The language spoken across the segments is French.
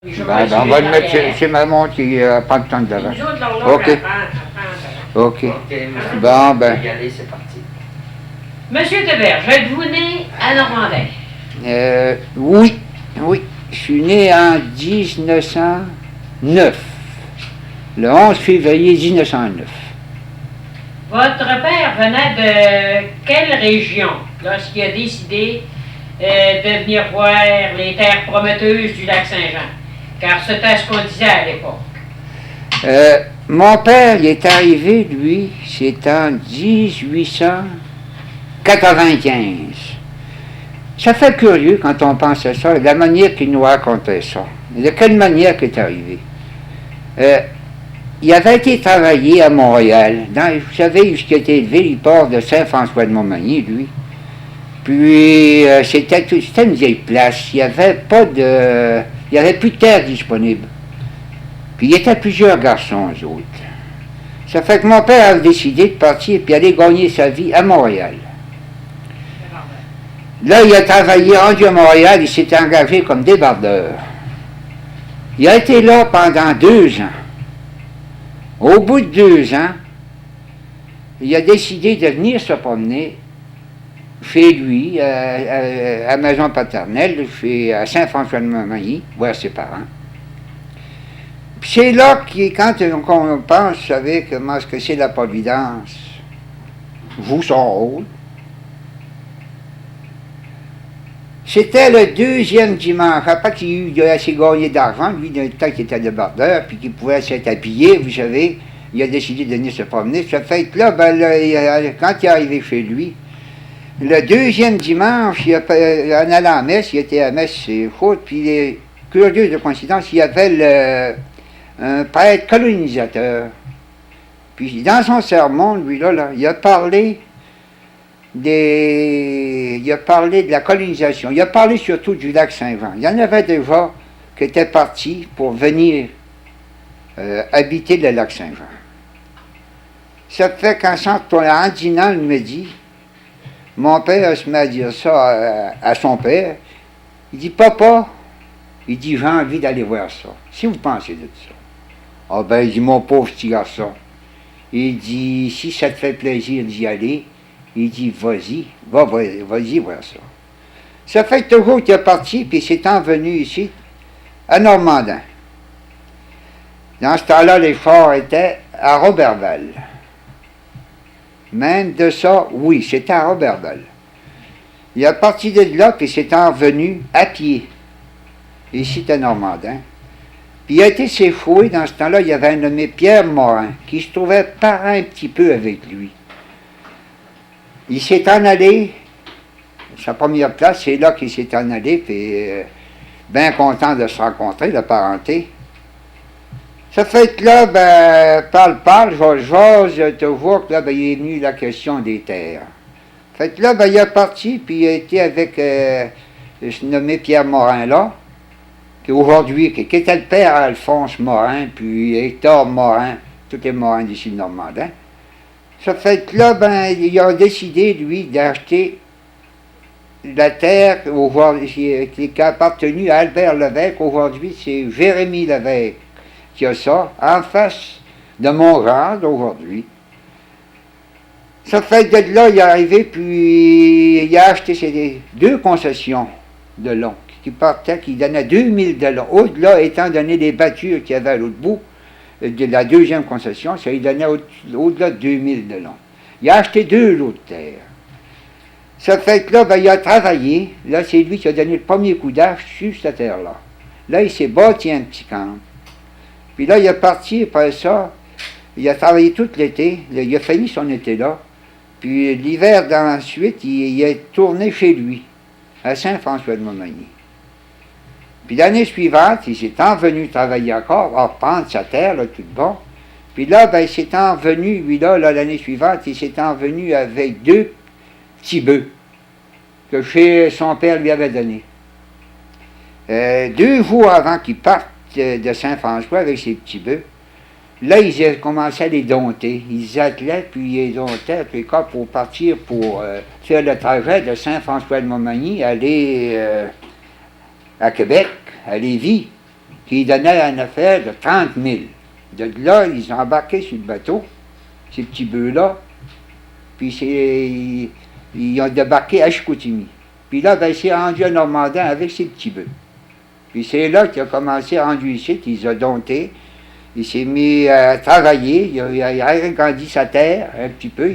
On va le mettre chez maman qui prend le temps de l'avant. OK. OK. Bon, ben. Y aller, c'est parti. Monsieur Deberge, êtes-vous né à Normandin? Oui. Je suis né en 1909. Le 11 février 1909. Votre père venait de quelle région lorsqu'il a décidé de venir voir les terres prometteuses du lac Saint-Jean? Car c'était ce qu'on disait à l'époque. Mon père, il est arrivé, lui, c'est en 1895. Ça fait curieux quand on pense à ça, la manière qu'il nous racontait ça. De quelle manière qu'il est arrivé. Il avait été travaillé à Montréal. Vous savez, ce qui a été élevé, le port de Saint-François-de-Montmagny, lui. Puis, c'était une vieille place. Il n'y avait pas de... Il n'y avait plus de terre disponible. Puis, il y était plusieurs garçons, eux autres. Ça fait que mon père a décidé de partir et aller gagner sa vie à Montréal. Là, il a travaillé rendu à Montréal, il s'est engagé comme débardeur. Il a été là pendant 2 ans. Au bout de 2 ans, il a décidé de venir se promener chez lui, à maison paternelle, à Saint-François-de-Montmagny, voir ses parents. Puis c'est là quand on pense, vous savez, comment est-ce que c'est la Providence, joue son rôle. C'était le 2e dimanche, après qu'il a assez gagné d'argent, lui, dans le temps qu'il était débardeur, puis qu'il pouvait s'être habillé, vous savez, il a décidé de venir se promener. Ça fait que là, quand il est arrivé chez lui, le 2e dimanche, en allant à la messe, il était à la messe, c'est faux, puis il est curieux de coïncidence, il y avait un prêtre colonisateur. Puis dans son sermon, lui, là, il a parlé de la colonisation. Il a parlé surtout du lac Saint-Jean. Il y en avait déjà qui étaient partis pour venir habiter le lac Saint-Jean. Ça fait qu'en dînant le midi, mon père se met à dire ça à son père. Il dit, papa, il dit, j'ai envie d'aller voir ça. Si vous pensez de ça. Ah ben, il dit, mon pauvre petit garçon. Il dit, si ça te fait plaisir d'y aller, il dit, vas-y voir ça. Ça fait que toujours qu'il est parti, puis il s'est envenu ici, à Normandin. Dans ce temps-là, les forts étaient à Roberval. Même de ça, oui, c'était à Roberval. Il est parti de là, puis il s'est envenu à pied, ici à Normandin. Puis il a été séfoué, dans ce temps-là, il y avait un nommé Pierre Morin, qui se trouvait parent un petit peu avec lui. Il s'est en allé, sa première place, c'est là qu'il s'est en allé, puis bien content de se rencontrer, de parenté. Ça fait que là, parle, j'ose te voir que là, il est venu la question des terres. Fait que là, il est parti, puis il a été avec ce nommé Pierre Morin là, qui aujourd'hui, qui était le père Alphonse Morin, puis Hector Morin, tous les Morins d'ici de Normandin. Ça fait que là, il a décidé, lui, d'acheter la terre qui a appartenu à Albert Lévesque. Aujourd'hui, c'est Jérémie Lévesque qui a ça, en face de Montréal aujourd'hui. Ça fait que de là, il est arrivé, puis il a acheté ces 2 concessions de long qui partaient, qui donnaient 2000 de long. Au-delà, étant donné les battures qu'il y avait à l'autre bout, de la 2e concession, ça lui donnait au-delà de 2000 de long. Il a acheté 2 lots de terre. Ça fait que là, il a travaillé. Là, c'est lui qui a donné le premier coup d'arche sur cette terre-là. Là, il s'est bâti un petit camp. Puis là, il est parti, après ça, il a travaillé tout l'été. Il a fini son été là. Puis l'hiver d'ensuite, il est tourné chez lui, à Saint-François-de-Montmagny. Puis l'année suivante, il s'est envenu travailler encore, à reprendre sa terre, là, tout bon. Puis là, il s'est envenu, lui, là, l'année suivante, il s'est envenu avec 2 petits bœufs que son père lui avait donnés. 2 jours avant qu'il parte de Saint-François avec ses petits bœufs, là, ils ont commencé à les dompter. Ils attelaient, puis ils domptaient, puis pour partir pour faire le trajet de Saint-François-de-Montmagny, aller à Québec, à Lévis. qui donnait une affaire de 30 000. De là, ils ont embarqué sur le bateau, ces petits bœufs-là, puis ils ont débarqué à Chicoutimi. Puis là, ben, il s'est rendu à Normandin avec ses petits bœufs. Puis c'est là qu'il a commencé à rendre ici, il les a domptés. Il s'est mis à travailler, il a agrandi sa terre un petit peu.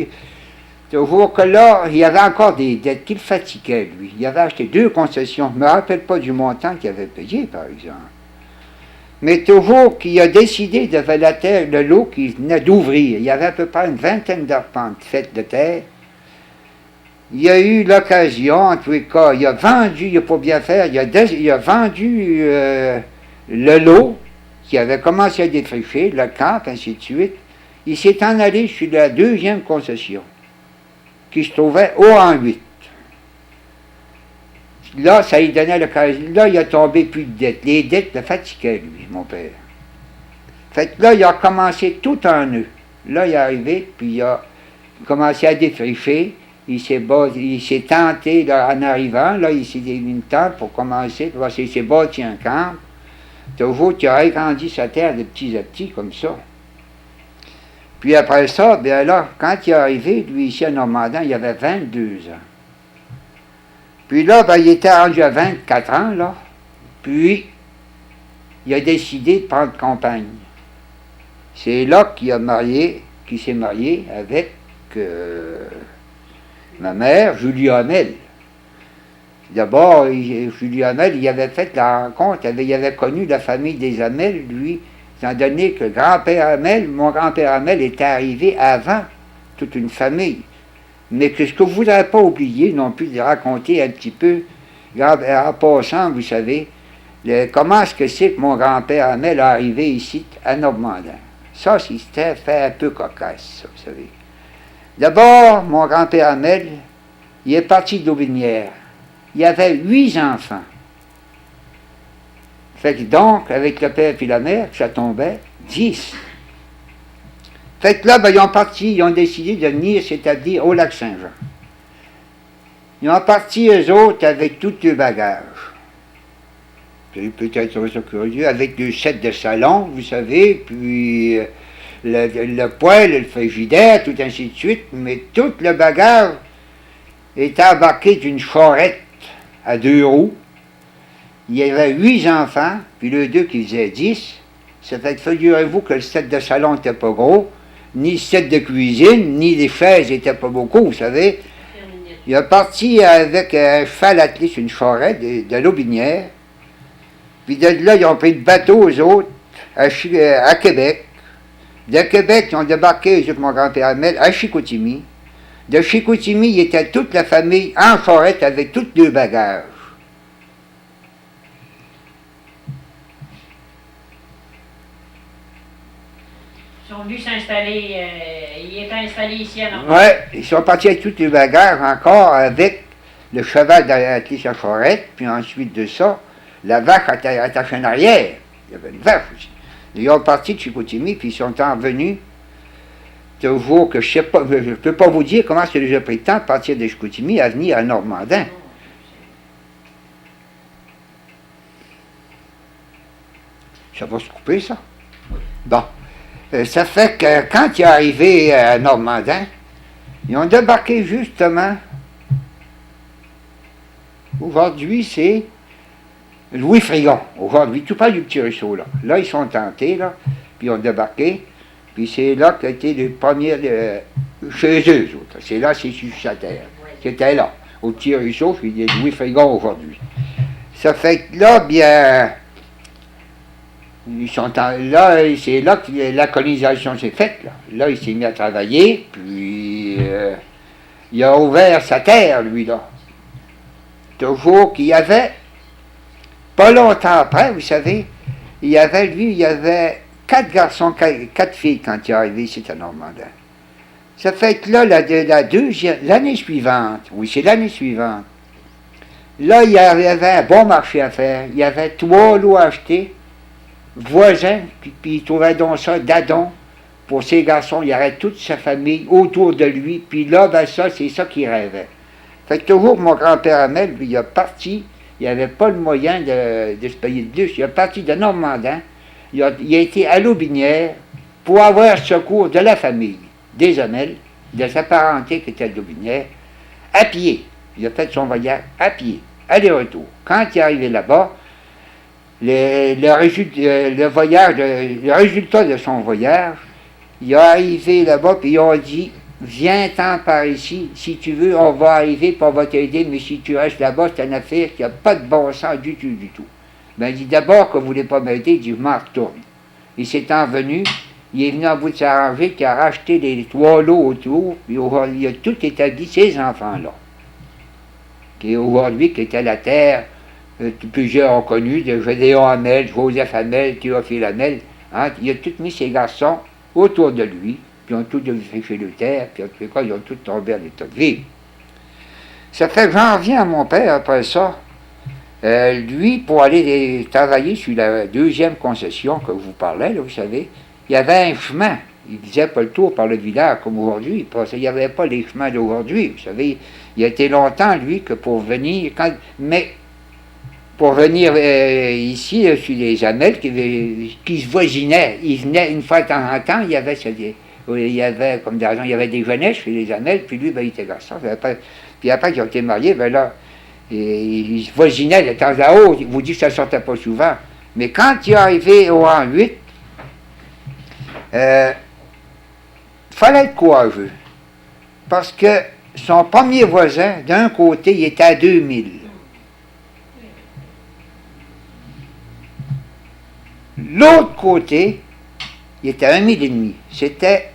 Toujours que là, il y avait encore des dettes qui le fatiguaient, lui. Il avait acheté 2 concessions. Je ne me rappelle pas du montant qu'il avait payé, par exemple. Mais toujours qu'il a décidé de faire la terre, de l'eau qui venait d'ouvrir. Il y avait à peu près une vingtaine d'arpentes faites de terre. Il a eu l'occasion, en tous les cas, il a vendu, il n'a pas bien faire, il a vendu le lot qui avait commencé à défricher, le camp, ainsi de suite. Il s'est en allé sur la 2e concession, qui se trouvait au rang 8. Là, ça lui donnait l'occasion. Là, il a tombé plus de dettes. Les dettes le fatiguaient, lui, mon père. Fait que là, il a commencé tout en eux. Là, il est arrivé, puis il a commencé à défricher. Il s'est tenté, là, en arrivant, là, il s'est mis une tente pour commencer, puis il s'est bâti un camp. Toujours qu'il a agrandi sa terre de petit à petit, comme ça. Puis après ça, bien là, quand il est arrivé, lui, ici à Normandin, il avait 22 ans. Puis là, ben, il était rendu à 24 ans, là. Puis, il a décidé de prendre compagne. C'est là qu'il s'est marié avec ma mère, Julie Hamel. D'abord, Julie Hamel, il avait fait la rencontre, il avait connu la famille des Hamel, lui, étant donné que mon grand-père Hamel était arrivé avant toute une famille. Mais que ce que vous ne voudrez pas oublier non plus de raconter un petit peu, en passant, vous savez, comment est-ce que c'est que mon grand-père Hamel est arrivé ici à Normandin. Ça, c'était fait un peu cocasse, ça, vous savez. D'abord, mon grand-père Hamel, il est parti d'Aubinière. Il y avait 8 enfants. Fait que donc, avec le père et la mère, ça tombait 10. Fait que là, ben, ils ont décidé de venir s'établir au Lac-Saint-Jean. Ils ont parti, eux autres, avec tout le bagage. Peut-être ça curieux, avec 2 sets de salon, vous savez, puis le poêle, le frigidaire, tout ainsi de suite, mais tout le bagage était embarqué d'une charrette à 2 roues. Il y avait 8 enfants, puis les 2 qui faisaient 10. Ça fait que figurez-vous que le set de salon n'était pas gros, ni le set de cuisine, ni les chaises n'étaient pas beaucoup, vous savez. Il est parti avec un cheval attelé sur une charrette de l'Aubinière. Puis de là, ils ont pris le bateau, aux autres, à Québec. De Québec, ils ont débarqué, eux autres, mon grand-père Hamel, à Chicoutimi. De Chicoutimi, il était toute la famille en charrette avec tous les bagages. Ils sont venus s'installer, ils étaient installés ici à Normandin. Oui, ils sont partis avec tous les bagages encore avec le cheval attelé sur la charrette, puis ensuite de ça, la vache attachée en arrière. Il y avait une vache aussi. Ils sont partis de Chicoutimi, puis ils sont revenus. Toujours que je ne peux pas vous dire comment ça les a pris le temps de partir de Chicoutimi à venir à Normandin. Ça va se couper, ça? Bon. Ça fait que quand il est arrivé à Normandin, ils ont débarqué justement. Aujourd'hui, c'est Louis Frigon. Aujourd'hui, tout pas du petit ruisseau, là. Là, ils sont tentés, là, puis ils ont débarqué. Puis c'est là qu'a été les premiers chez eux autres. C'est là, c'est sur sa terre. C'était là, au petit ruisseau, puis il y a Louis Frigon aujourd'hui. Ça fait que là, bien, là, c'est là que la colonisation s'est faite. Là, il s'est mis à travailler, puis il a ouvert sa terre, lui, là. Toujours qu'il y avait, pas longtemps après, vous savez, il y avait 4 garçons, 4 filles quand il est arrivé ici à Normandin. Ça fait que là, l'année suivante, oui, c'est l'année suivante, là, il y avait un bon marché à faire. Il y avait 3 lots à acheter, voisins, puis il trouvait donc ça d'adon pour ces garçons. Il y avait toute sa famille autour de lui, puis là, ben ça, c'est ça qu'il rêvait. Fait que toujours, mon grand-père Hamel, lui, il a parti il n'y avait pas le moyen de se payer de bus. Il est parti de Normandin, il a été à l'Aubinière pour avoir secours de la famille, des Hamel, de sa parenté qui était à l'Aubinière, à pied. Il a fait son voyage à pied, aller-retour. Quand il est arrivé là-bas, le résultat de son voyage, il est arrivé là-bas, puis ils ont dit, viens-t'en par ici, si tu veux, on va arriver, puis on va t'aider, mais si tu restes là-bas, c'est une affaire qui n'a pas de bon sens du tout, du tout. Ben, il dit d'abord que vous ne voulez pas m'aider, il dit, je m'en retourne. Il s'est envenu, il est venu en bout de s'arranger, qui a racheté les 3 lots autour, puis il a tout établi ces enfants-là. Qui aujourd'hui, qui étaient à la terre, plusieurs ont connu, de Gédéon Hamel, Joseph Hamel, Théophile Hamel, hein, il a tout mis ses garçons autour de lui, puis ils ont tous fait le terre, puis en tout cas, ils ont tous tombé à l'état de vie. Ça fait que j'en reviens à mon père après ça. Lui, pour aller travailler sur la 2e concession que vous parlez, là, vous savez, il y avait un chemin. Il ne faisait pas le tour par le village comme aujourd'hui. Il n'y avait pas les chemins d'aujourd'hui. Vous savez, il a été longtemps, lui, que pour venir... mais pour venir ici, sur les Hamel, qui se voisinaient, il venait une fois de temps en temps, il y avait comme d'argent, il y avait des jeunesses chez les Hamel, puis lui, ben, il était garçon. Puis après qu'ils ont été mariés, ben là, il se voisinait de temps à autre. Il vous dit que ça ne sortait pas souvent. Mais quand il est arrivé au rang 8, fallait être courageux. Parce que son premier voisin, d'un côté, il était à 2000. L'autre côté, il était à 1,5 $. C'était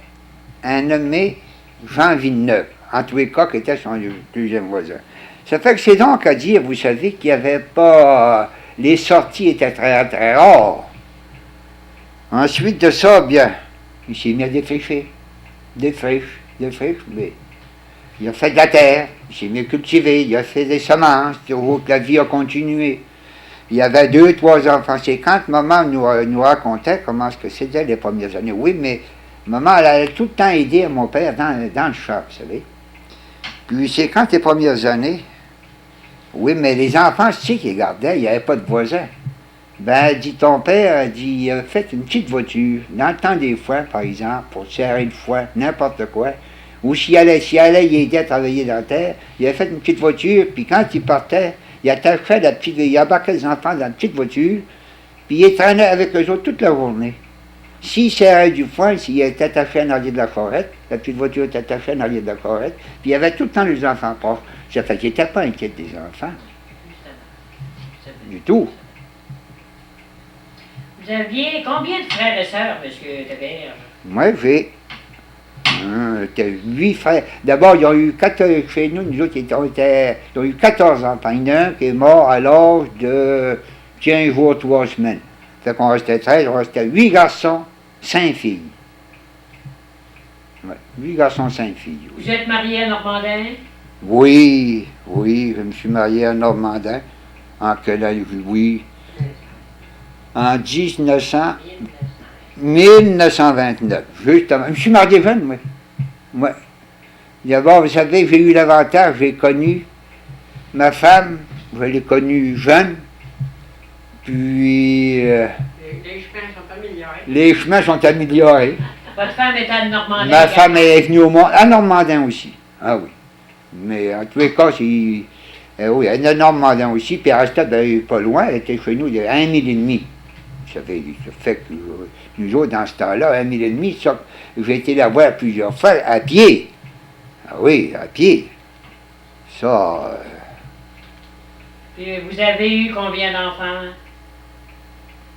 un nommé Jean Villeneuve, en tous les cas, qui était son 2e voisin. Ça fait que c'est donc à dire, vous savez, qu'il n'y avait pas... les sorties étaient très, très rares. Ensuite de ça, bien, il s'est mis à défricher. Des friches, mais il a fait de la terre, il s'est mis à cultiver, il a fait des semences, la vie a continué. Il y avait 2, 3 enfants. C'est quand maman nous racontait comment c'était les premières années. Oui, mais maman, elle a tout le temps aidé mon père dans le champ, vous savez. Puis c'est quand les premières années, oui, mais les enfants, tu sais qu'ils gardaient, il n'y avait pas de voisins. Ben, dit ton père, dit, faites une petite voiture, dans le temps des foins, par exemple, pour serrer le foin, n'importe quoi. Ou s'il allait, il aidait à travailler dans la terre, il avait fait une petite voiture, puis quand il partait, il attachait il embarquait les enfants dans une petite voiture, puis il traînait avec eux autres toute la journée. S'il serrait du foin, s'il était attaché en arrière de la charrette, la petite voiture était attachée en arrière de la charrette, puis il y avait tout le temps les enfants proches. Ça fait qu'il n'était pas inquiet des enfants. Du tout. Vous aviez combien de frères et sœurs, M. Théberge? Moi, j'ai 8 frères. D'abord, ils ont eu 4 chez nous autres, ils ont eu 14 enfants. Il y en a un qui est mort à l'âge de 15 jours, 3 semaines. Fait qu'on restait 13, on restait 8 garçons, 5 filles. Ouais, 8 garçons, 5 filles. Oui. Vous êtes marié à Normandin? Oui, je me suis marié à Normandin. En quelle année? Oui. En 1929, justement. Je me suis marié jeune, moi. Ouais. D'abord, vous savez, j'ai eu l'avantage, j'ai connu ma femme, je l'ai connue jeune, puis... les chemins sont améliorés. Les chemins sont améliorés. Votre femme est à Normandin? Ma femme est venue au monde, à Normandin aussi. Ah oui. Mais en tous les cas, oui, elle est à Normandin aussi, puis elle restait pas loin, elle était chez nous il y a 1,5 $. Ça fait que nous autres, dans ce temps-là, 1,5 $, ça, j'ai été la voir plusieurs fois, à pied. Ah oui, à pied. Ça... Puis vous avez eu combien d'enfants?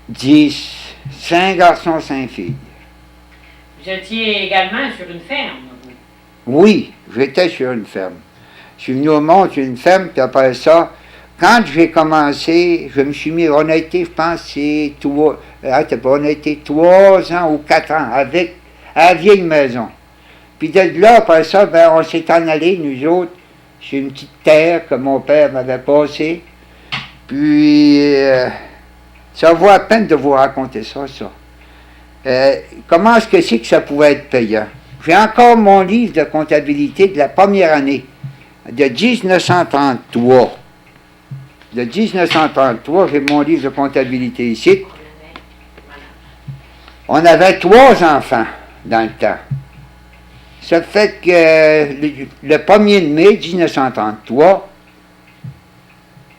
10, 5 garçons, 5 filles. Vous étiez également sur une ferme, vous? Oui, j'étais sur une ferme. Je suis venu au monde sur une ferme, puis après ça, quand j'ai commencé, je me suis mis, on a été, je pense, on a été 3 ans ou 4 ans à la vieille maison. Puis de là, après ça, ben, on s'est en allé, nous autres, sur une petite terre que mon père m'avait passée. Puis, ça vaut à peine de vous raconter ça. Comment est-ce que c'est que ça pouvait être payant? J'ai encore mon livre de comptabilité de la première année, de 1933. de 1933, j'ai mon livre de comptabilité ici. On avait 3 enfants dans le temps. Ça fait que le 1er mai 1933,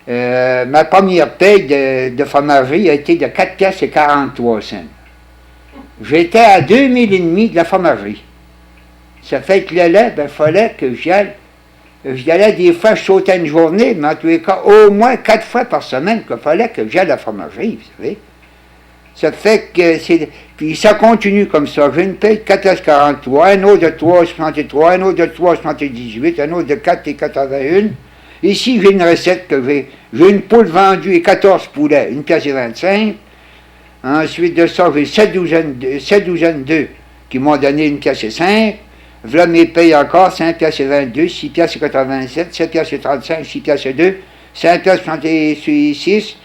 ma première paye de fromagerie a été de 4 piastres et 43 cents. J'étais à 2,5 de la fromagerie. Ça fait que le lait, il fallait que j'y aille. J'y allais des fois, je sautais une journée, mais en tous les cas, au moins 4 fois par semaine qu'il fallait que j'aille à la fromagerie, vous savez. Ça fait que c'est... Puis ça continue comme ça. J'ai une paye de 4,43, un autre de 3,63, un autre de 3,78, un autre de 4,81. Ici, j'ai une recette que j'ai. J'ai une poule vendue et 14 poulets, 1 pièce et 25. Ensuite de ça, j'ai 7 douzaines d'œufs qui m'ont donné 1 pièce et 5. Voilà mes payes encore, 5 pièces et 22, 6 pièces et 87, 7 pièces et 35, 6 pièces et 2, 5 pièces et 66.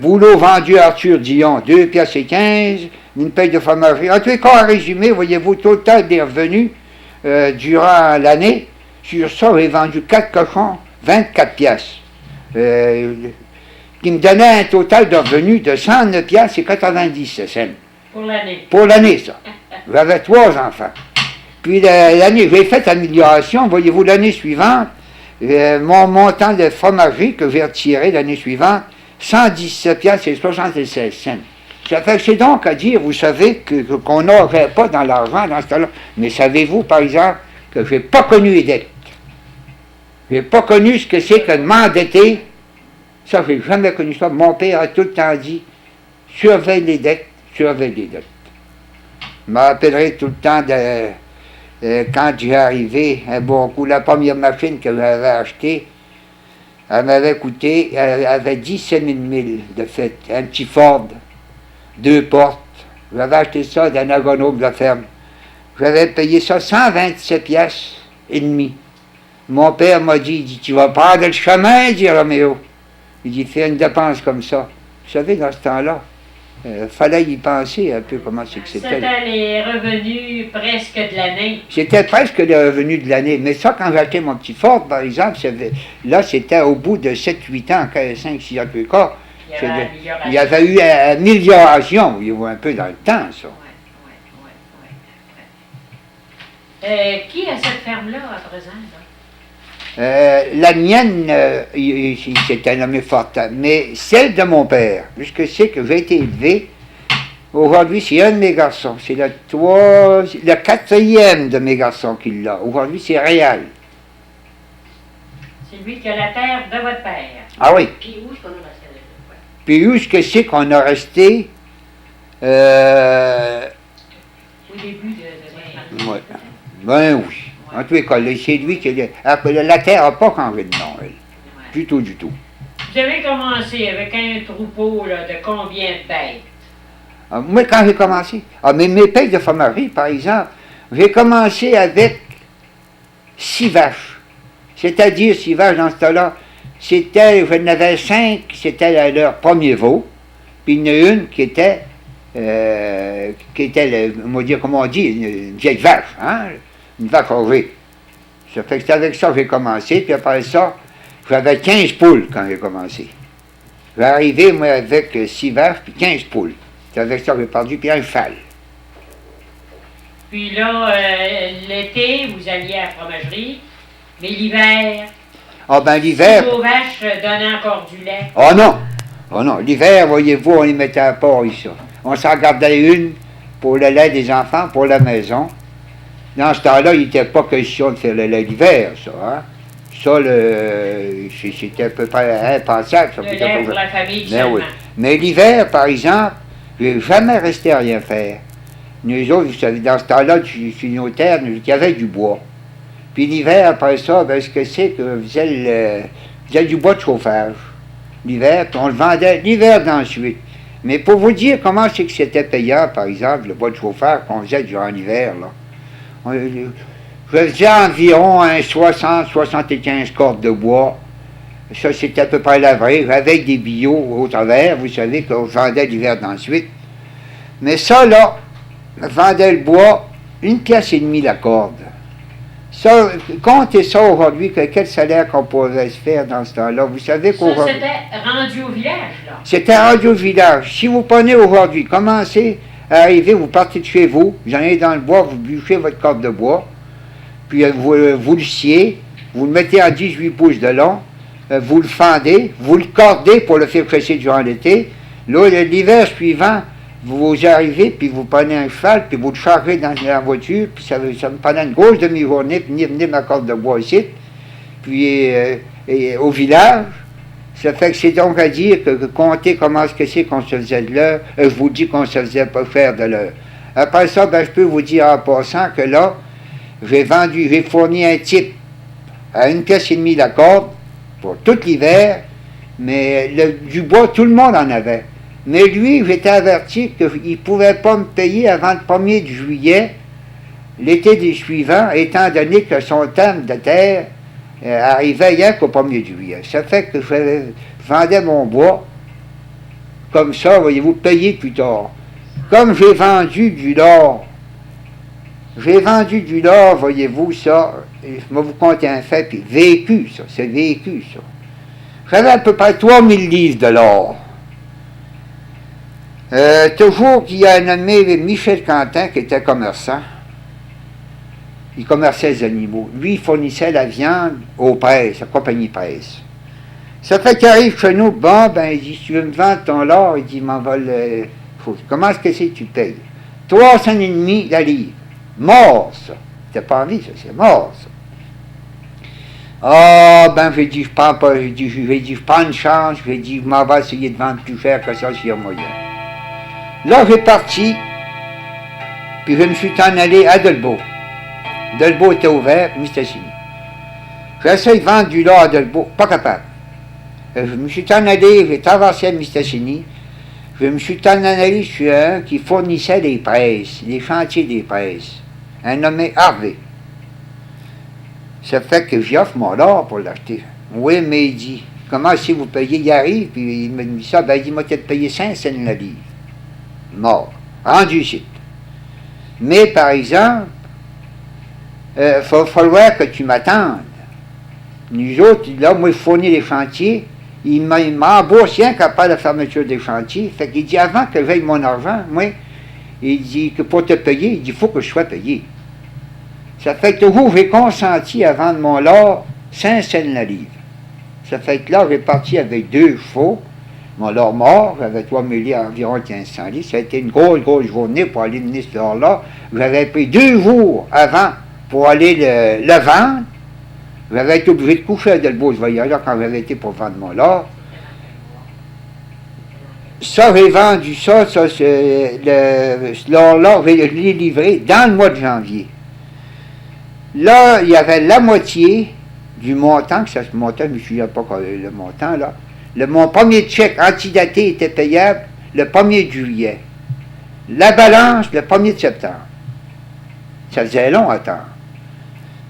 Boulot vendu à Arthur Dion, 2 pièces et 15, une paye de fromagerie. En tous les cas, en résumé, voyez-vous, total des revenus durant l'année. Sur ça, j'ai vendu 4 cochons, 24 pièces. Qui me donnait un total de revenus de 109 pièces et 90 cents. Pour l'année. Pour l'année, ça. J'avais 3 enfants. Puis l'année, j'ai fait amélioration. Voyez-vous, l'année suivante, mon montant de fromagerie que j'ai retiré l'année suivante, 117 piastres et 76 cents. Ça fait que c'est donc à dire, vous savez, qu'on n'aurait pas dans l'argent dans ce temps-là. Mais savez-vous, par exemple, que je n'ai pas connu les dettes. Je n'ai pas connu ce que c'est que de m'endetter. Ça, je n'ai jamais connu ça. Mon père a tout le temps dit, surveille les dettes, surveille les dettes. Je me rappellerai tout le temps de... quand j'ai arrivé, un bon coup, la première machine que j'avais achetée, elle m'avait coûté, elle avait 17 000 de fait, un petit Ford, 2 portes. J'avais acheté ça d'un agronome de la ferme. J'avais payé ça 127 piastres et demi. Mon père m'a dit, il dit, tu vas prendre le chemin, dit Roméo. Il dit, fais une dépense comme ça. Vous savez, dans ce temps-là, fallait y penser un peu comment c'est que c'était. C'était les revenus presque de l'année. C'était presque les revenus de l'année. Mais ça, quand j'ai acheté mon petit Ford, par exemple, là, c'était au bout de 7-8 ans, 5, 6 ans, en tout cas. Il y avait eu une amélioration, voyez-vous, un peu dans le temps, ça. Qui a cette ferme-là à présent? La mienne, c'est un nommé Fortin, mais celle de mon père, puisque c'est que j'ai été élevé, aujourd'hui c'est un de mes garçons, c'est le 4e de mes garçons qui l'a. Aujourd'hui c'est Réal. C'est lui qui a la terre de votre père. Ah oui. Puis où est-ce qu'on a resté? Puis où est-ce que c'est qu'on a resté Au début de ouais. Ben oui. En tous les cas, c'est lui qui la terre n'a pas changé de nom, elle. Du tout, du tout. Vous avez commencé avec un troupeau là, de combien de bêtes? Moi, quand j'ai commencé, mais mes payes de fromagerie, par exemple, j'ai commencé avec 6 vaches. C'est-à-dire 6 vaches dans ce temps-là, je n'avais 5, c'était leur premier veau, puis il y en a une qui était, comment on dit, une vieille vache, hein? Une vache rogée. Ça fait que c'est avec ça que j'ai commencé, puis après ça, j'avais 15 poules quand j'ai commencé. J'ai arrivé, moi, avec 6 vaches, puis 15 poules. C'est avec ça que j'ai perdu, puis un cheval. Puis là, l'été, vous alliez à la fromagerie, mais l'hiver... Ah ben l'hiver... Si vos vaches donnaient encore du lait... Oh non! Oh non, l'hiver, voyez-vous, on les mettait à part ici. On s'en gardait une pour le lait des enfants, pour la maison. Dans ce temps-là, il n'était pas question de faire le lait d'hiver, ça. Hein? Ça, c'était à peu près impensable. Le lait pour la famille mais, seulement. oui. Mais l'hiver, par exemple, je n'ai jamais resté à rien faire. Nous autres, vous savez, dans ce temps-là, sur nos terres, il y avait du bois. Puis l'hiver, après ça, ben, ce que c'est que vous faisait du bois de chauffage. L'hiver, puis on le vendait l'hiver d'ensuite. Mais pour vous dire comment c'est que c'était payant, par exemple, le bois de chauffage qu'on faisait durant l'hiver, là. Je faisais environ 60-75 cordes de bois. Ça, c'était à peu près l'avril, avec des billots au travers, vous savez, qu'on vendait l'hiver d'ensuite. Mais ça, là, je vendais le bois, 1 pièce et demie la corde. Ça, comptez ça aujourd'hui, quel salaire qu'on pourrait se faire dans ce temps-là. Vous savez Ça, qu'aujourd'hui... c'était rendu au village, là. C'était rendu au village. Si vous prenez aujourd'hui, commencez à arriver, vous partez de chez vous, vous en allez dans le bois, vous bûchez votre corde de bois, puis vous le sciez, vous le mettez à 18 pouces de long, vous le fendez, vous le cordez pour le faire presser durant l'été. Là, l'hiver suivant, vous arrivez, puis vous prenez un cheval, puis vous le chargez dans la voiture, puis ça me prenait une grosse demi-journée, puis venir ma corde de bois ici, puis au village. Ça fait que c'est donc à dire que comptez comment est-ce que c'est qu'on se faisait de l'heure, je vous dis qu'on se faisait pas faire de l'heure. Après ça, ben, je peux vous dire en passant que là, j'ai fourni un type à 1,5 pièce la corde pour tout l'hiver, mais du bois, tout le monde en avait. Mais lui, j'étais averti qu'il ne pouvait pas me payer avant le 1er de juillet, l'été des suivants, étant donné que son terme de terre arrivait hier qu'au 1er juillet. Ça fait que je vendais mon bois, comme ça, voyez-vous, payé plus tard. Comme j'ai vendu du lard, voyez-vous, ça, je vais vous conter un fait, puis vécu, ça, c'est vécu, ça. J'avais à peu près 3000 livres de l'or. Toujours qu'il y a nommé Michel Quentin, qui était commerçant. Il commerçait les animaux. Lui, il fournissait la viande aux presses, à la compagnie presse. Ça fait qu'il arrive chez nous, bon, ben, il dit, si tu veux me vendre ton lard, il dit, m'en va le... Comment est-ce que c'est que tu payes? 3,5 la livre. Mort, ça. T'as pas envie, ça, c'est mort, ça. Ah, ben, j'ai dit, je prends pas, j'ai dit, je prends une chance, j'ai dit, je m'en vais essayer de vendre plus cher que ça, s'il y a moyen. Là, j'ai parti, puis je me suis en allé à Delbo. Delbo était ouvert, Mistassini. J'essaie de vendre du lard à Delbo, pas capable. Je me suis en allé, j'ai traversé à Mistassini, je me suis en allé sur un qui fournissait les presses, les chantiers des presses, un nommé Harvey. Ça fait que j'offre mon lard pour l'acheter. Oui, mais il dit, comment si vous payez, il arrive, puis il me dit ça, ben il dit, moi, tu as payé 5 cents la livre. Mort, rendu ici. Mais, par exemple, il va falloir que tu m'attendes. Nous autres, là, moi, je fournis les chantiers, il m'embourse rien qu'après la fermeture des chantiers. Fait qu'il dit, avant que j'aille mon argent, moi, il dit que pour te payer, il dit, il faut que je sois payé. Ça fait que toujours, j'ai consenti à vendre mon lard 5 cents la livre. Ça fait que là, j'ai parti avec 2 chevaux, mon lard mort, j'avais 3000 livres, environ 1500 livres. Ça a été une grosse journée pour aller mener ce lard-là. J'avais pris 2 jours avant pour aller le vendre. J'avais été obligé de coucher à Delbo ce voyage-là quand j'avais été pour vendre mon lard. Ça, j'ai vendu ça c'est ce lard-là, je l'ai livré dans le mois de janvier. Là, il y avait la moitié du montant, que ça se montait, je ne me souviens pas le montant, là. Mon premier chèque antidaté était payable le 1er juillet. La balance, le 1er de septembre. Ça faisait long à attendre.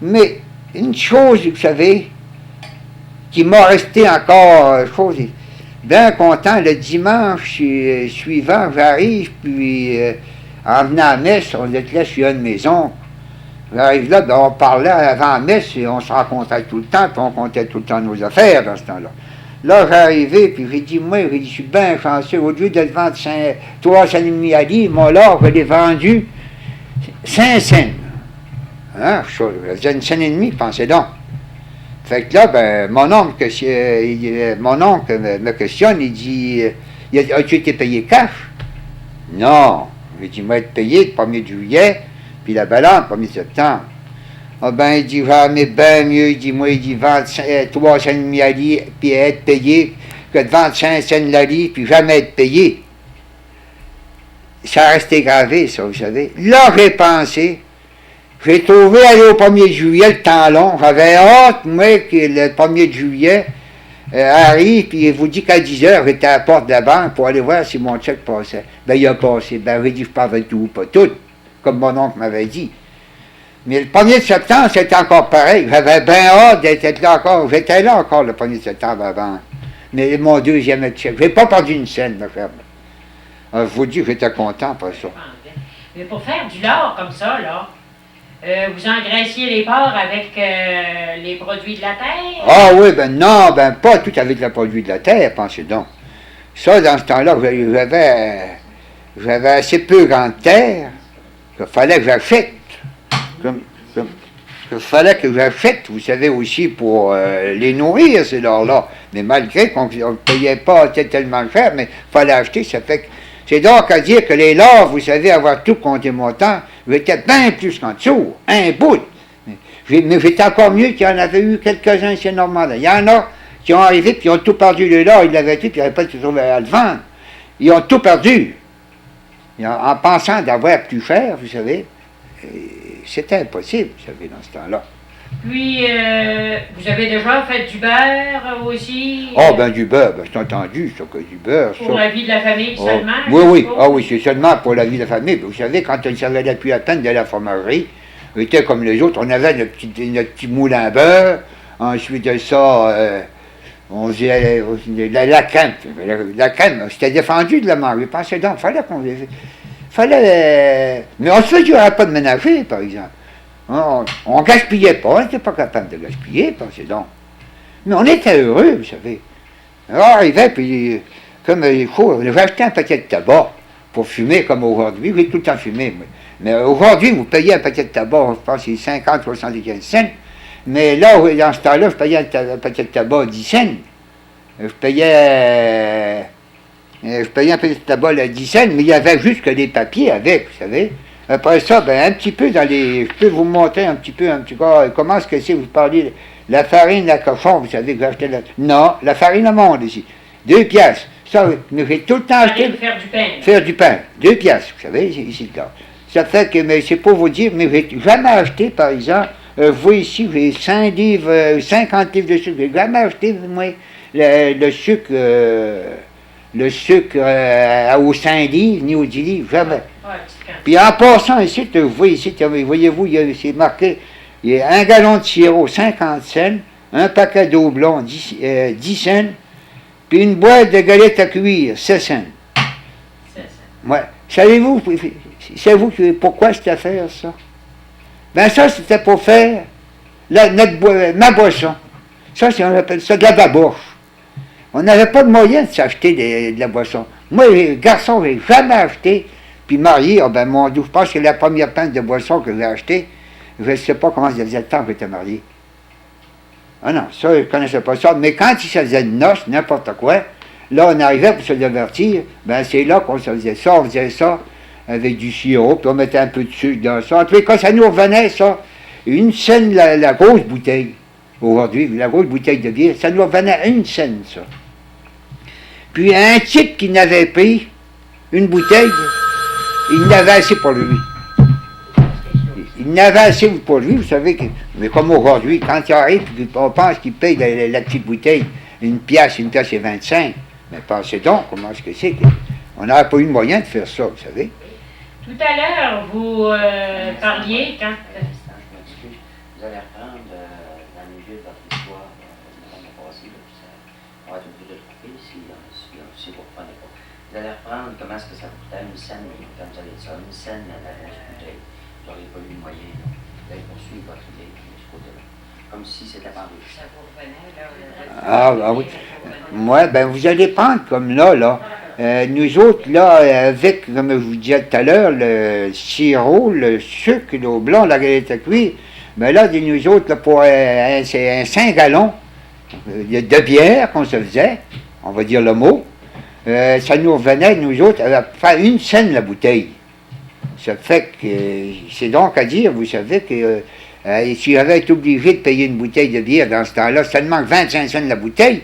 Mais une chose, vous savez, qui m'a resté encore, bien content, le dimanche suivant, j'arrive, puis en venant à messe, on était là sur une maison. J'arrive là, ben, on parlait avant la messe, et on se rencontrait tout le temps, puis on comptait tout le temps nos affaires dans ce temps-là. Là, j'arrivais, puis j'ai dit, moi, je suis bien chanceux, au lieu de le vendre 3,5 à livre, mon lard, je l'ai vendu 5 cents. Hein, je faisais 1,5 cents, pensez donc. Fait que là, ben, mon oncle me questionne, il dit, as-tu été payé cash? Non. J'ai dit, moi, être payé le 1er juillet, puis la balance, le 1er septembre. Ah ben, il dit, jamais bien mieux, il dit, moi, il dit, vendre 3,5 à livre, puis être payé, que de vendre 5 cents la livre, puis jamais être payé. Ça a resté gravé, ça, vous savez. Là, j'ai pensé, j'ai trouvé aller au 1er juillet, le temps long. J'avais hâte, moi, que le 1er juillet arrive, puis il vous dit qu'à 10 heures, j'étais à la porte de la banque pour aller voir si mon chèque passait. Ben, il a passé. Ben, j'ai dit, je parle de tout, pas tout, comme mon oncle m'avait dit. Mais le 1er septembre, c'était encore pareil. J'avais bien hâte d'être là encore. J'étais là encore le 1er septembre avant. Mais mon deuxième chèque, j'ai pas perdu une scène, ma ferme. Je vous dis, j'étais content pour ça. Mais pour faire du lard comme ça, là, vous engraissiez les porcs avec les produits de la terre? Ah oui, ben non, ben pas tout avec le produit de la terre, pensez donc. Ça, dans ce temps-là, j'avais assez peu grande terre qu'il fallait que j'achète. Il fallait que j'achète, vous savez, aussi pour les nourrir, ces lors-là. Mais malgré qu'on ne payait pas tellement cher, mais il fallait acheter, ça fait que... C'est donc à dire que les lors, vous savez, avoir tout compté mon temps, j'étais bien plus qu'en dessous, un bout. Mais j'étais encore mieux qu'il y en avait eu quelques-uns ici normalement. Il y en a qui ont arrivé, puis ils ont tout perdu le lord, ils l'avaient tué, puis ils n'avaient pas toujours à le vendre. Ils ont tout perdu. En pensant d'avoir plus cher, vous savez, c'était impossible, vous savez, dans ce temps-là. Puis, vous avez déjà fait du beurre aussi? Oh, ben du beurre, ben c'est entendu, ça, que du beurre. Pour ça. la vie de la famille seulement? Oui, oui, ah oui, c'est seulement pour la vie de la famille. Vous savez, quand on servait depuis à peine de la fromagerie, on était comme les autres, on avait notre petit moulin à beurre, ensuite de ça, on faisait la crème. La crème, c'était défendu de la manger. Pensez donc, mais on ne se faisait pas de ménager, par exemple. On ne gaspillait pas, on n'était pas capable de gaspiller, pensez donc. Mais on était heureux, vous savez. Alors, on arrivait, puis, comme il faut, j'ai acheté un paquet de tabac pour fumer comme aujourd'hui. J'ai tout le temps fumé. Mais aujourd'hui, vous payez un paquet de tabac, je pense que c'est 50, 75 cents. Mais là, dans ce temps-là, je payais un paquet de tabac 10 cents. Je payais un paquet de tabac à 10 cents, mais il y avait juste que des papiers avec, vous savez. Après ça, ben, un petit peu dans les... Je peux vous montrer un petit peu, comment est-ce que c'est, vous parlez, la farine à cochon, vous savez que j'ai acheté Non, la farine à monde ici. 2 piastres. Ça, mais j'ai tout le temps acheté... Faire du pain. Faire du pain. 2 piastres, vous savez, ici, là. Ça fait que, mais c'est pour vous dire, mais j'ai jamais acheté, par exemple, vous voyez ici, j'ai 5 livres, 50 livres de sucre. J'ai jamais acheté, moi, le sucre... aux 5 livres, ni aux 10 livres, jamais. Puis en passant ici, vous voyez ici, voyez-vous, c'est marqué, il y a un gallon de sirop, 50 cents, un paquet d'eau blonde, 10 cents, puis une boîte de galettes à cuire, 16 cents. Ouais. Savez-vous pourquoi cette affaire, ça? Ben ça, c'était pour faire ma boisson. Ça, on appelle ça de la baboche. On n'avait pas de moyen de s'acheter de la boisson. Moi, les garçons, je n'ai jamais acheté. Puis marié, oh ben mon Dieu, je pense que la première pinte de boisson que j'ai achetée, je ne sais pas comment ça faisait le temps que j'étais marié. Ah non, ça, je ne connaissais pas ça. Mais quand il se faisait de noces, n'importe quoi, là, on arrivait pour se divertir, ben c'est là qu'on se faisait ça. On faisait ça avec du sirop, puis on mettait un peu de sucre dans ça. En tout cas, ça nous revenait, ça, une scène, la grosse bouteille. Aujourd'hui, la grosse bouteille de bière, ça nous revenait à une scène, ça. Puis un type qui n'avait pris une bouteille, il n'avait assez pour lui. Il n'avait assez pour lui, vous savez, mais comme aujourd'hui, quand il arrive, on pense qu'il paye la petite bouteille, une pièce et 25. Mais pensez donc, comment est-ce que c'est qu'on n'aurait pas eu le moyen de faire ça, vous savez. Tout à l'heure, vous parliez quand... Vous allez reprendre dans les lieux de votre histoire, on va être obligé de trouver si vous ne reprenez pas. Vous allez reprendre comment est-ce que ça vous coûtait une scène, comme vous avez dit ça, une scène à la grosse bouteille. Vous n'auriez pas eu le moyen, là. Vous allez poursuivre votre idée de ce côté-là. Comme si c'était pas enrichi. Ça vous revenait, là, oui. Moi, ben vous allez prendre comme là. Nous autres, là, avec, comme je vous disais tout à l'heure, le sirop, le sucre, l'eau blanc, la galette à cuire, ben là, nous autres, là, pour un 5 gallons de bière qu'on se faisait, on va dire le mot, ça nous revenait, nous autres, à faire une scène la bouteille. Ça fait que, c'est donc à dire, vous savez que si j'avais été obligé de payer une bouteille de bière dans ce temps-là, seulement 25 cents la bouteille,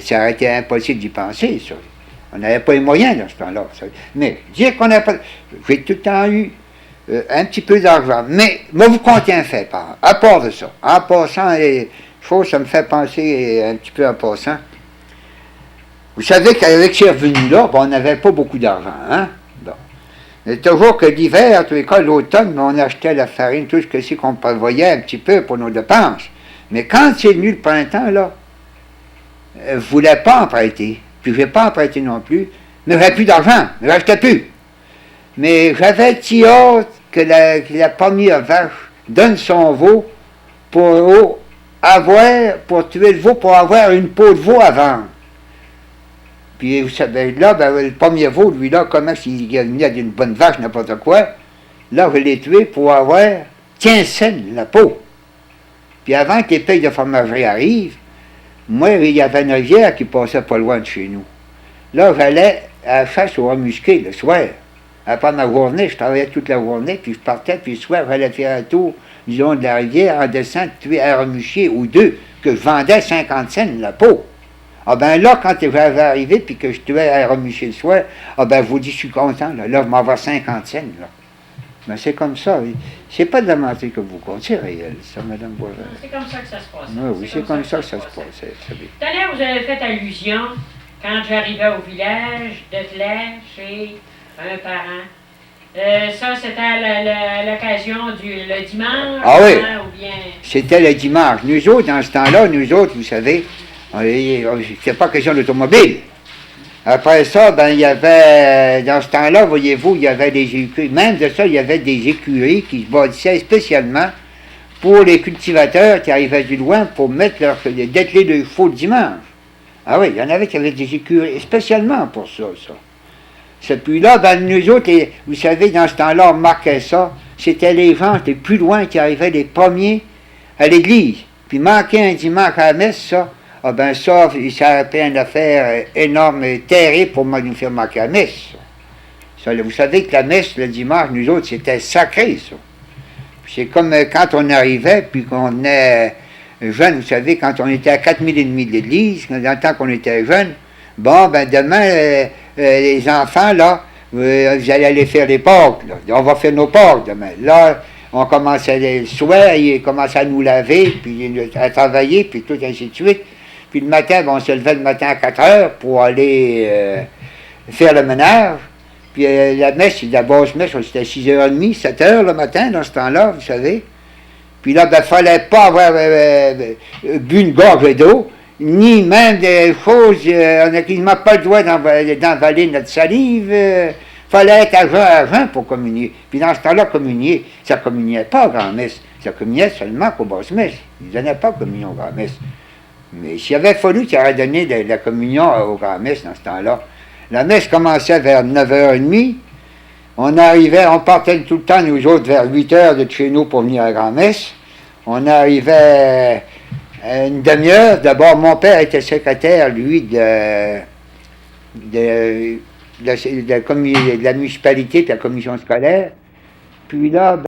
ça aurait été impossible d'y penser, ça. On n'avait pas les moyens dans ce temps-là. Mais dire qu'on n'a pas... J'ai tout le temps eu un petit peu d'argent. Mais moi, vous comptez un fait, à part de ça. En passant, ça me fait penser un petit peu en passant. Vous savez qu'avec ces revenus-là, on n'avait pas beaucoup d'argent, hein? Bon. Mais toujours que l'hiver, en tous les cas, l'automne, on achetait la farine, tout ce que c'est qu'on prévoyait un petit peu pour nos dépenses. Mais quand c'est venu le printemps, là, je ne voulais pas emprunter. Puis je ne vais pas emprunter non plus. Mais j'avais plus d'argent, je n'achetais plus. Mais j'avais si hâte que la première vache donne son veau pour tuer le veau, pour avoir une peau de veau à vendre. Puis vous savez, là, le premier veau, lui, là, comment s'il venait d'une bonne vache, n'importe quoi, là, je l'ai tué pour avoir 15 cents la peau. Puis avant que les payes de fromagerie arrivent, moi, il y avait une rivière qui passait pas loin de chez nous. Là, j'allais à la chasse au rat musqué le soir. Après ma journée, je travaillais toute la journée, puis je partais, puis le soir, j'allais faire un tour, disons, de la rivière, en descente, tuer un rat musqué ou deux, que je vendais 50 cents la peau. Ah ben là, quand j'avais arrivé, puis que je tuais un rat musqué le soir, ah ben, je vous dis, je suis content, là je m'en vais 50 cents, là. Mais c'est comme ça. C'est pas de la mentir que vous comptez, c'est réel, ça, Mme Boisvert. C'est comme ça que ça se passe. Oui, c'est comme ça que ça se passe. Tout à l'heure, vous avez fait allusion, quand j'arrivais au village, de là, chez un parent. Ça, c'était à l'occasion le dimanche? Ah oui, ou bien... c'était le dimanche. Nous autres, dans ce temps-là, vous savez, c'est pas question d'automobile. Après ça, ben, il y avait, dans ce temps-là, voyez-vous, il y avait des écuries. Même de ça, il y avait des écuries qui se bâtissaient spécialement pour les cultivateurs qui arrivaient du loin pour mettre dételer de chevaux le dimanche. Ah oui, il y en avait qui avaient des écuries spécialement pour ça. Et puis là, ben, nous autres, vous savez, dans ce temps-là, on marquait ça. C'était les gens les plus loin qui arrivaient les premiers à l'église. Puis manquer un dimanche à la messe, ça. Ah ben ça a fait une affaire énorme et terrible pour moi nous faire manquer la messe. Ça, vous savez que la messe, le dimanche, nous autres, c'était sacré, ça. C'est comme quand on arrivait, puis qu'on est jeune, vous savez, quand on était à 4000 et demi de l'église, dans le temps qu'on était jeune, bon, ben demain, les enfants, là, vous allez aller faire les Pâques, là. On va faire nos Pâques demain. Là, on commençait le soir, ils commençaient à nous laver, puis à travailler, puis tout ainsi de suite. Puis le matin, ben, on se levait le matin à 4 heures pour aller faire le ménage. Puis la messe, la basse messe, c'était à 6h30, 7h le matin, dans ce temps-là, vous savez. Puis là, ben, il ne fallait pas avoir bu une gorge d'eau, ni même des choses, on n'a quasiment pas le droit d'envaler notre salive. Il fallait être à jeun pour communier. Puis dans ce temps-là, ça ne communiait pas aux grand-messes, ça communiait seulement qu'aux basses messes. Ils ne donnaient pas communion aux grand-messes. Mais s'il avait fallu qu'il aurait donné de la communion aux grand-messes dans ce temps-là, la messe commençait vers 9h30. On partait tout le temps, nous autres, vers 8h de chez nous pour venir à la grand-messe. On arrivait à une demi-heure. D'abord, mon père était secrétaire, lui, de la municipalité et de la commission scolaire. Puis là,